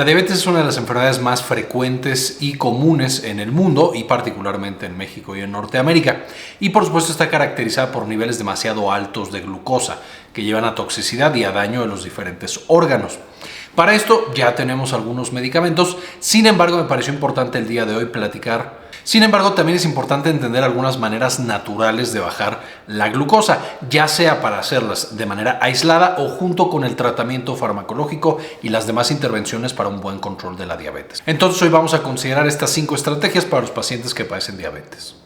La diabetes es una de las enfermedades más frecuentes y comunes en el mundo y particularmente en México y en Norteamérica. Y por supuesto está caracterizada por niveles demasiado altos de glucosa que llevan a toxicidad y a daño de los diferentes órganos. Para esto ya tenemos algunos medicamentos, sin embargo me pareció importante el día de hoy platicar. Sin embargo, también es importante entender algunas maneras naturales de bajar la glucosa, ya sea para hacerlas de manera aislada o junto con el tratamiento farmacológico y las demás intervenciones para un buen control de la diabetes. Entonces hoy vamos a considerar estas 5 estrategias para los pacientes que padecen diabetes.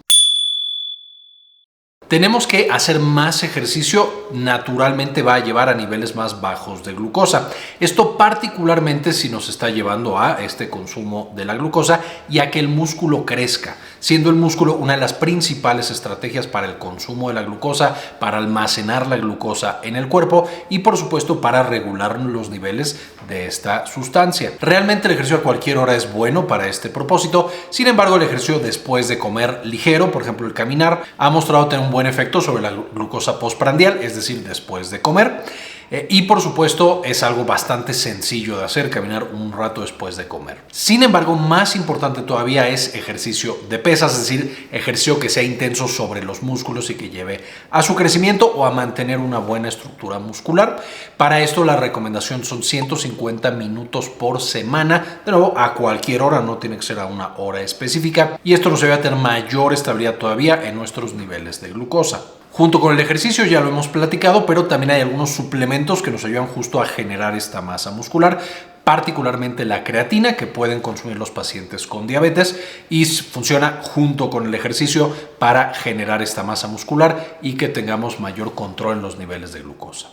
Tenemos que hacer más ejercicio, naturalmente va a llevar a niveles más bajos de glucosa. Esto particularmente si nos está llevando a este consumo de la glucosa y a que el músculo crezca, siendo el músculo una de las principales estrategias para el consumo de la glucosa, para almacenar la glucosa en el cuerpo y por supuesto para regular los niveles de esta sustancia. Realmente el ejercicio a cualquier hora es bueno para este propósito, sin embargo el ejercicio después de comer ligero, por ejemplo el caminar, ha mostrado tener un buen efecto sobre la glucosa postprandial, es decir, después de comer. Y por supuesto es algo bastante sencillo de hacer, caminar un rato después de comer. Sin embargo, más importante todavía es ejercicio de pesas, es decir, ejercicio que sea intenso sobre los músculos y que lleve a su crecimiento o a mantener una buena estructura muscular. Para esto la recomendación son 150 minutos por semana, de nuevo a cualquier hora, no tiene que ser a una hora específica, y esto nos ayuda a tener mayor estabilidad todavía en nuestros niveles de glucosa. Junto con el ejercicio ya lo hemos platicado, pero también hay algunos suplementos que nos ayudan justo a generar esta masa muscular, particularmente la creatina que pueden consumir los pacientes con diabetes y funciona junto con el ejercicio para generar esta masa muscular y que tengamos mayor control en los niveles de glucosa.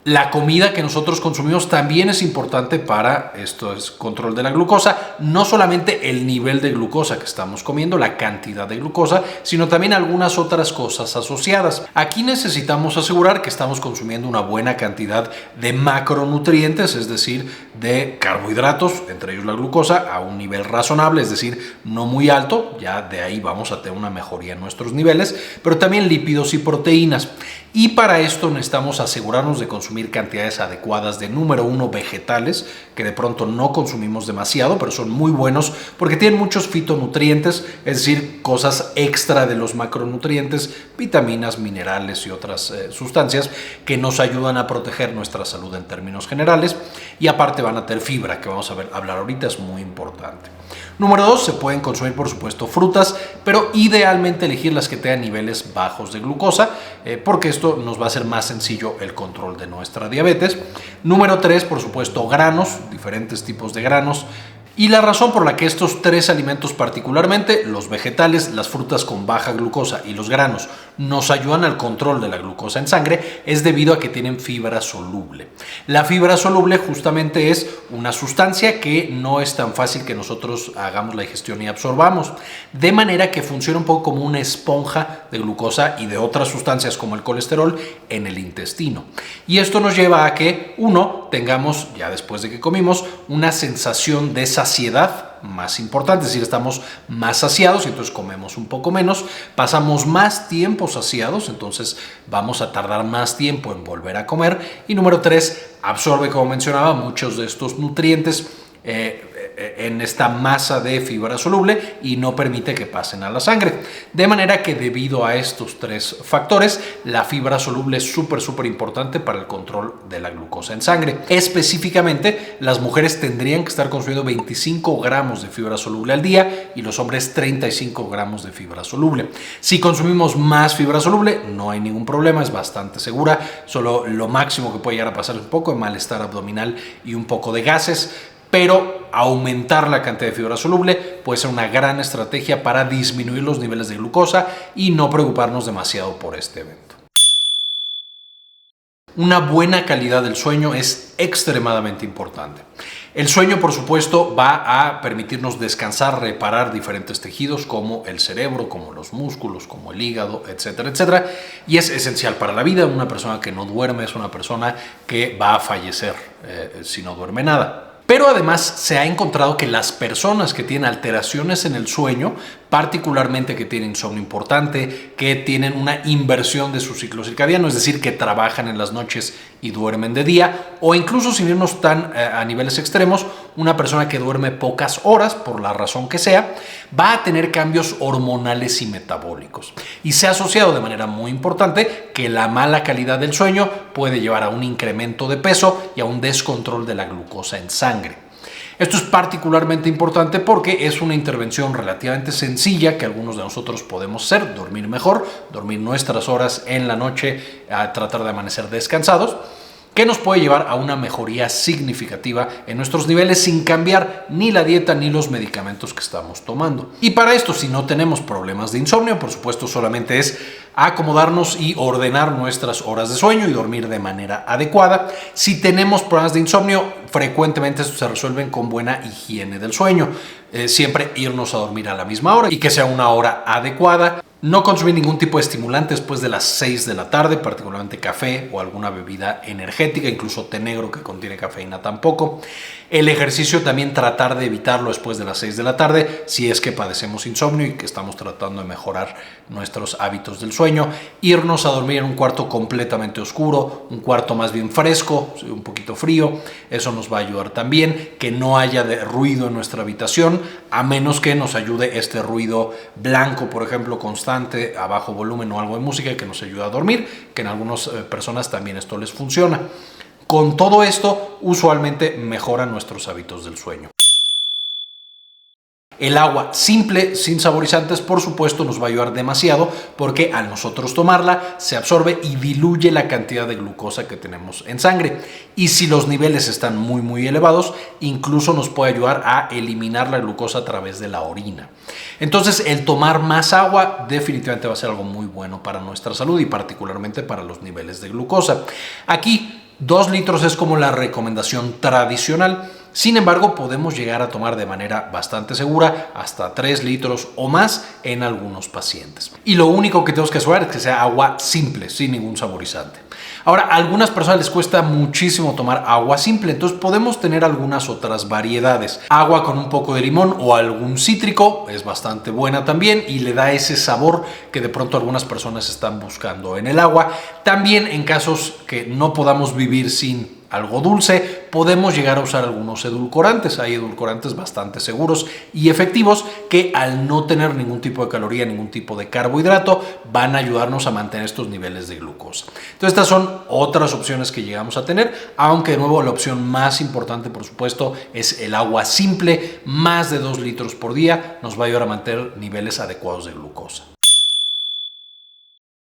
La comida que nosotros consumimos también es importante para esto es control de la glucosa, no solamente el nivel de glucosa que estamos comiendo, la cantidad de glucosa, sino también algunas otras cosas asociadas. Aquí necesitamos asegurar que estamos consumiendo una buena cantidad de macronutrientes, es decir, de carbohidratos, entre ellos la glucosa, a un nivel razonable, es decir, no muy alto, ya de ahí vamos a tener una mejoría en nuestros niveles, pero también lípidos y proteínas. Y para esto necesitamos asegurarnos de consumir cantidades adecuadas de, número 1, vegetales, que de pronto no consumimos demasiado, pero son muy buenos porque tienen muchos fitonutrientes, es decir, cosas extra de los macronutrientes, vitaminas, minerales y otras sustancias que nos ayudan a proteger nuestra salud en términos generales. Y aparte van a tener fibra, que vamos a hablar ahorita, es muy importante. Número 2, se pueden consumir por supuesto frutas, pero idealmente elegir las que tengan niveles bajos de glucosa, porque esto nos va a hacer más sencillo el control de nuestra diabetes. Número 3, por supuesto granos, diferentes tipos de granos. Y la razón por la que estos 3 alimentos particularmente, los vegetales, las frutas con baja glucosa y los granos, nos ayudan al control de la glucosa en sangre es debido a que tienen fibra soluble. La fibra soluble justamente es una sustancia que no es tan fácil que nosotros hagamos la digestión y absorbamos, de manera que funciona un poco como una esponja de glucosa y de otras sustancias como el colesterol en el intestino. Y esto nos lleva a que, uno, tengamos, ya después de que comimos, una sensación de saciedad más importante, es decir, estamos más saciados y entonces comemos un poco menos, pasamos más tiempo saciados, entonces vamos a tardar más tiempo en volver a comer. Y número 3, absorbe, como mencionaba, muchos de estos nutrientes en esta masa de fibra soluble y no permite que pasen a la sangre. De manera que debido a estos 3 factores, la fibra soluble es súper importante para el control de la glucosa en sangre. Específicamente, las mujeres tendrían que estar consumiendo 25 gramos de fibra soluble al día y los hombres 35 gramos de fibra soluble. Si consumimos más fibra soluble, no hay ningún problema, es bastante segura, solo lo máximo que puede llegar a pasar es un poco de malestar abdominal y un poco de gases, pero aumentar la cantidad de fibra soluble puede ser una gran estrategia para disminuir los niveles de glucosa y no preocuparnos demasiado por este evento. Una buena calidad del sueño es extremadamente importante. El sueño, por supuesto, va a permitirnos descansar, reparar diferentes tejidos como el cerebro, como los músculos, como el hígado, etcétera, etcétera. Y es esencial para la vida. Una persona que no duerme es una persona que va a fallecer si no duerme nada. Pero además se ha encontrado que las personas que tienen alteraciones en el sueño, particularmente que tienen insomnio importante, que tienen una inversión de su ciclo circadiano, es decir, que trabajan en las noches y duermen de día, o incluso sin irnos tan a niveles extremos, una persona que duerme pocas horas, por la razón que sea, va a tener cambios hormonales y metabólicos. Y se ha asociado de manera muy importante que la mala calidad del sueño puede llevar a un incremento de peso y a un descontrol de la glucosa en sangre. Esto es particularmente importante porque es una intervención relativamente sencilla que algunos de nosotros podemos hacer: dormir mejor, dormir nuestras horas en la noche, a tratar de amanecer descansados, que nos puede llevar a una mejoría significativa en nuestros niveles sin cambiar ni la dieta ni los medicamentos que estamos tomando. Y para esto, si no tenemos problemas de insomnio, por supuesto solamente es acomodarnos y ordenar nuestras horas de sueño y dormir de manera adecuada. Si tenemos problemas de insomnio, frecuentemente estos se resuelven con buena higiene del sueño. Siempre irnos a dormir a la misma hora y que sea una hora adecuada. No consumir ningún tipo de estimulante después de las 6 de la tarde, particularmente café o alguna bebida energética, incluso té negro que contiene cafeína tampoco. El ejercicio también tratar de evitarlo después de las 6 de la tarde si es que padecemos insomnio y que estamos tratando de mejorar nuestros hábitos del sueño. Irnos a dormir en un cuarto completamente oscuro, un cuarto más bien fresco, un poquito frío. Eso nos va a ayudar también. Que no haya ruido en nuestra habitación, a menos que nos ayude este ruido blanco, por ejemplo, constante, a bajo volumen o algo de música que nos ayuda a dormir, que en algunas personas también esto les funciona. Con todo esto, usualmente mejoran nuestros hábitos del sueño. El agua simple, sin saborizantes, por supuesto, nos va a ayudar demasiado porque al nosotros tomarla se absorbe y diluye la cantidad de glucosa que tenemos en sangre. Y si los niveles están muy elevados, incluso nos puede ayudar a eliminar la glucosa a través de la orina. Entonces, el tomar más agua definitivamente va a ser algo muy bueno para nuestra salud y particularmente para los niveles de glucosa. Aquí, 2 litros es como la recomendación tradicional. Sin embargo, podemos llegar a tomar de manera bastante segura hasta 3 litros o más en algunos pacientes. Y lo único que tenemos que asegurar es que sea agua simple, sin ningún saborizante. Ahora, a algunas personas les cuesta muchísimo tomar agua simple, entonces podemos tener algunas otras variedades. Agua con un poco de limón o algún cítrico es bastante buena también y le da ese sabor que de pronto algunas personas están buscando en el agua. También en casos que no podamos vivir sin algo dulce, podemos llegar a usar algunos edulcorantes. Hay edulcorantes bastante seguros y efectivos que al no tener ningún tipo de caloría, ningún tipo de carbohidrato, van a ayudarnos a mantener estos niveles de glucosa. Entonces estas son otras opciones que llegamos a tener, aunque de nuevo la opción más importante, por supuesto, es el agua simple. Más de 2 litros por día nos va a ayudar a mantener niveles adecuados de glucosa.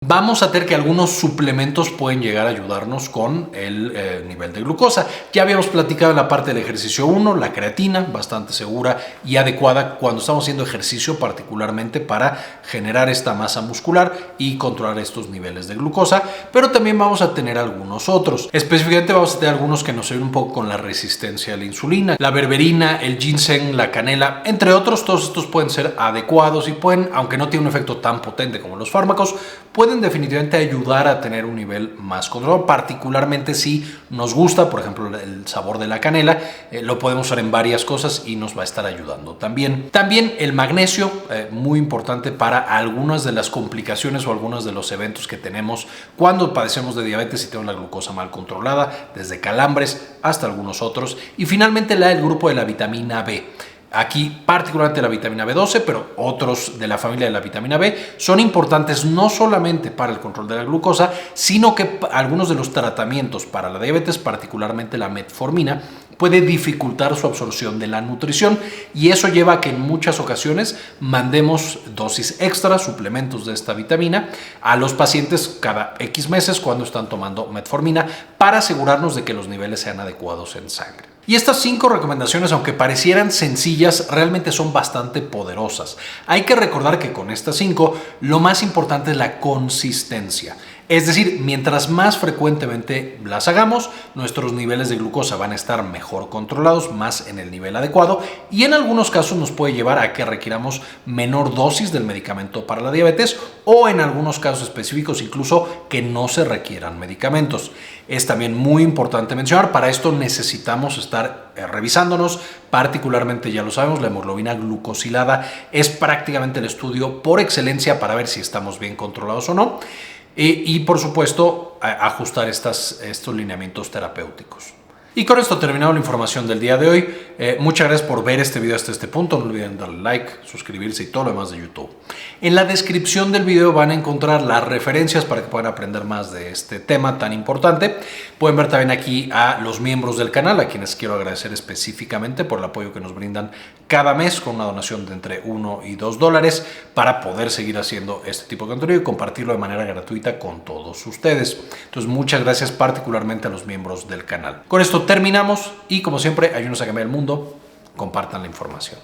Vamos a tener que algunos suplementos pueden llegar a ayudarnos con el nivel de glucosa. Ya habíamos platicado en la parte del ejercicio 1, la creatina, bastante segura y adecuada cuando estamos haciendo ejercicio, particularmente para generar esta masa muscular y controlar estos niveles de glucosa, pero también vamos a tener algunos otros. Específicamente vamos a tener algunos que nos ayudan un poco con la resistencia a la insulina, la berberina, el ginseng, la canela, entre otros. Todos estos pueden ser adecuados y pueden, aunque no tienen un efecto tan potente como los fármacos, pueden definitivamente ayudar a tener un nivel más controlado, particularmente si nos gusta, por ejemplo, el sabor de la canela. Lo podemos usar en varias cosas y nos va a estar ayudando también. También el magnesio, muy importante para algunas de las complicaciones o algunos de los eventos que tenemos cuando padecemos de diabetes y tenemos la glucosa mal controlada, desde calambres hasta algunos otros. Y finalmente el grupo de la vitamina B. Aquí particularmente la vitamina B12, pero otros de la familia de la vitamina B son importantes no solamente para el control de la glucosa, sino que algunos de los tratamientos para la diabetes, particularmente la metformina, puede dificultar su absorción de la nutrición y eso lleva a que en muchas ocasiones mandemos dosis extra, suplementos de esta vitamina a los pacientes cada X meses cuando están tomando metformina para asegurarnos de que los niveles sean adecuados en sangre. Y estas 5 recomendaciones, aunque parecieran sencillas, realmente son bastante poderosas. Hay que recordar que con estas 5, lo más importante es la consistencia. Es decir, mientras más frecuentemente las hagamos, nuestros niveles de glucosa van a estar mejor controlados, más en el nivel adecuado, y en algunos casos nos puede llevar a que requiramos menor dosis del medicamento para la diabetes o en algunos casos específicos incluso que no se requieran medicamentos. Es también muy importante mencionar, para esto necesitamos estar revisándonos, particularmente ya lo sabemos, la hemoglobina glucosilada es prácticamente el estudio por excelencia para ver si estamos bien controlados o no. Y por supuesto, ajustar estos lineamientos terapéuticos. Y con esto terminamos la información del día de hoy. Muchas gracias por ver este video hasta este punto. No olviden darle like, suscribirse y todo lo demás de YouTube. En la descripción del video van a encontrar las referencias para que puedan aprender más de este tema tan importante. Pueden ver también aquí a los miembros del canal, a quienes quiero agradecer específicamente por el apoyo que nos brindan cada mes con una donación de entre $1 y $2 para poder seguir haciendo este tipo de contenido y compartirlo de manera gratuita con todos ustedes. Entonces, muchas gracias particularmente a los miembros del canal. Con esto terminamos y, como siempre, ayúdenos a cambiar el mundo. Compartan la información.